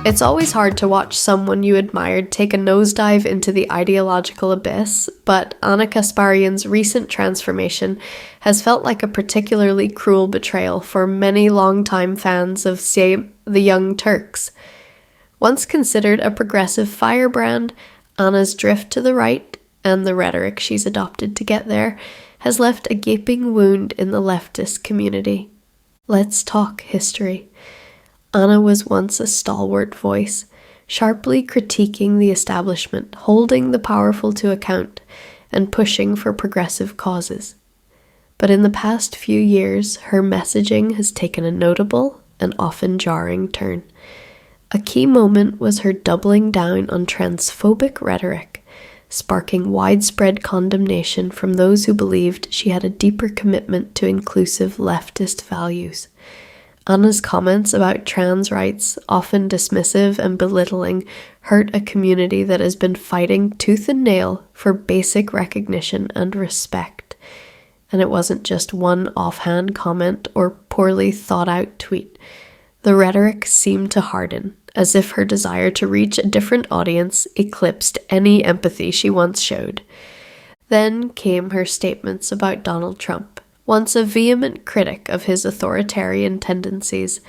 It's always hard to watch someone you admired take a nosedive into the ideological abyss, but Ana Kasparian's recent transformation has felt like a particularly cruel betrayal for many longtime fans of, say, the Young Turks. Once considered a progressive firebrand, Ana's drift to the right, and the rhetoric she's adopted to get there, has left a gaping wound in the leftist community. Let's talk history. Ana was once a stalwart voice, sharply critiquing the establishment, holding the powerful to account, and pushing for progressive causes. But in the past few years, her messaging has taken a notable and often jarring turn. A key moment was her doubling down on transphobic rhetoric, sparking widespread condemnation from those who believed she had a deeper commitment to inclusive leftist values. Ana's comments about trans rights, often dismissive and belittling, hurt a community that has been fighting tooth and nail for basic recognition and respect. And it wasn't just one offhand comment or poorly thought-out tweet. The rhetoric seemed to harden, as if her desire to reach a different audience eclipsed any empathy she once showed. Then came her statements about Donald Trump. Once a vehement critic of his authoritarian tendencies,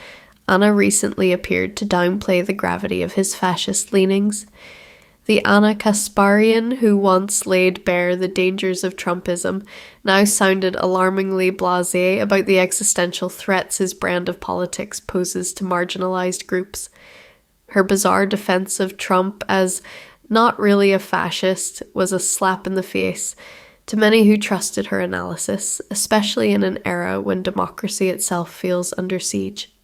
Ana recently appeared to downplay the gravity of his fascist leanings. The Ana Kasparian who once laid bare the dangers of Trumpism now sounded alarmingly blasé about the existential threats his brand of politics poses to marginalized groups. Her bizarre defense of Trump as not really a fascist was a slap in the face to many who trusted her analysis, especially in an era when democracy itself feels under siege.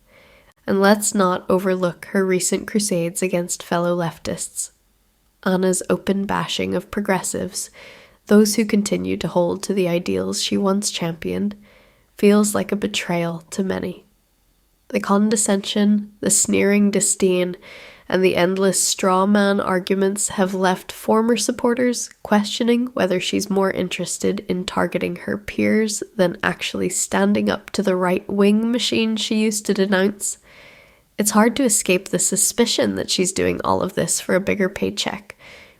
And let's not overlook her recent crusades against fellow leftists. Ana's open bashing of progressives, those who continue to hold to the ideals she once championed, feels like a betrayal to many. The condescension, the sneering disdain, and the endless straw man arguments have left former supporters questioning whether she's more interested in targeting her peers than actually standing up to the right-wing machine she used to denounce. It's hard to escape the suspicion that she's doing all of this for a bigger paycheck,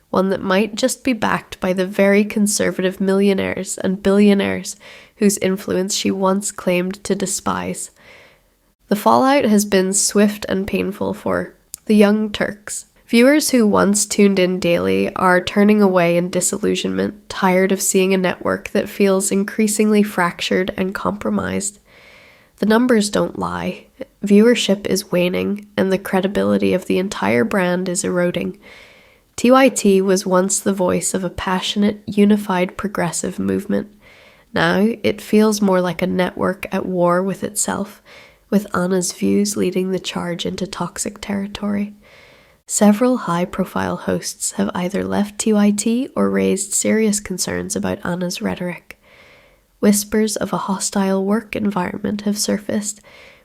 one that might just be backed by the very conservative millionaires and billionaires whose influence she once claimed to despise. The fallout has been swift and painful for the Young Turks. Viewers who once tuned in daily are turning away in disillusionment, tired of seeing a network that feels increasingly fractured and compromised. The numbers don't lie. Viewership is waning, and the credibility of the entire brand is eroding. TYT was once the voice of a passionate, unified progressive movement. Now it feels more like a network at war with itself, with Ana's views leading the charge into toxic territory. Several high-profile hosts have either left TYT or raised serious concerns about Ana's rhetoric. Whispers of a hostile work environment have surfaced,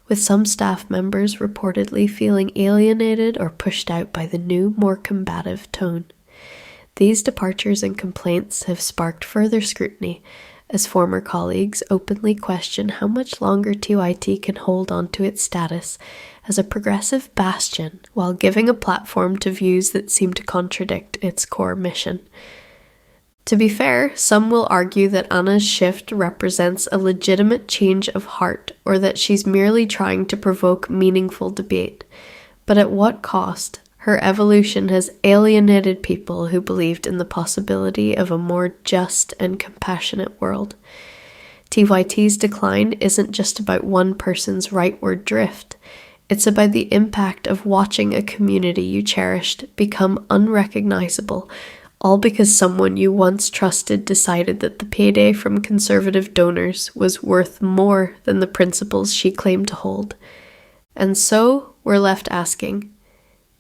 with some staff members reportedly feeling alienated or pushed out by the new, more combative tone. These departures and complaints have sparked further scrutiny, as former colleagues openly question how much longer TYT can hold on to its status as a progressive bastion while giving a platform to views that seem to contradict its core mission. To be fair, some will argue that Ana's shift represents a legitimate change of heart, or that she's merely trying to provoke meaningful debate. But at what cost? Her evolution has alienated people who believed in the possibility of a more just and compassionate world. TYT's decline isn't just about one person's rightward drift. It's about the impact of watching a community you cherished become unrecognizable, all because someone you once trusted decided that the payday from conservative donors was worth more than the principles she claimed to hold. And so we're left asking,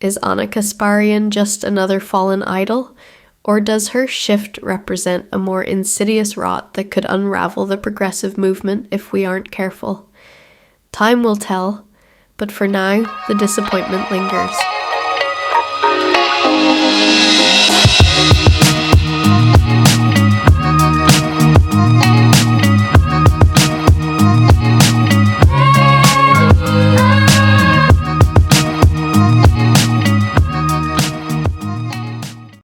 is Ana Kasparian just another fallen idol, or does her shift represent a more insidious rot that could unravel the progressive movement if we aren't careful? Time will tell, but for now, the disappointment lingers.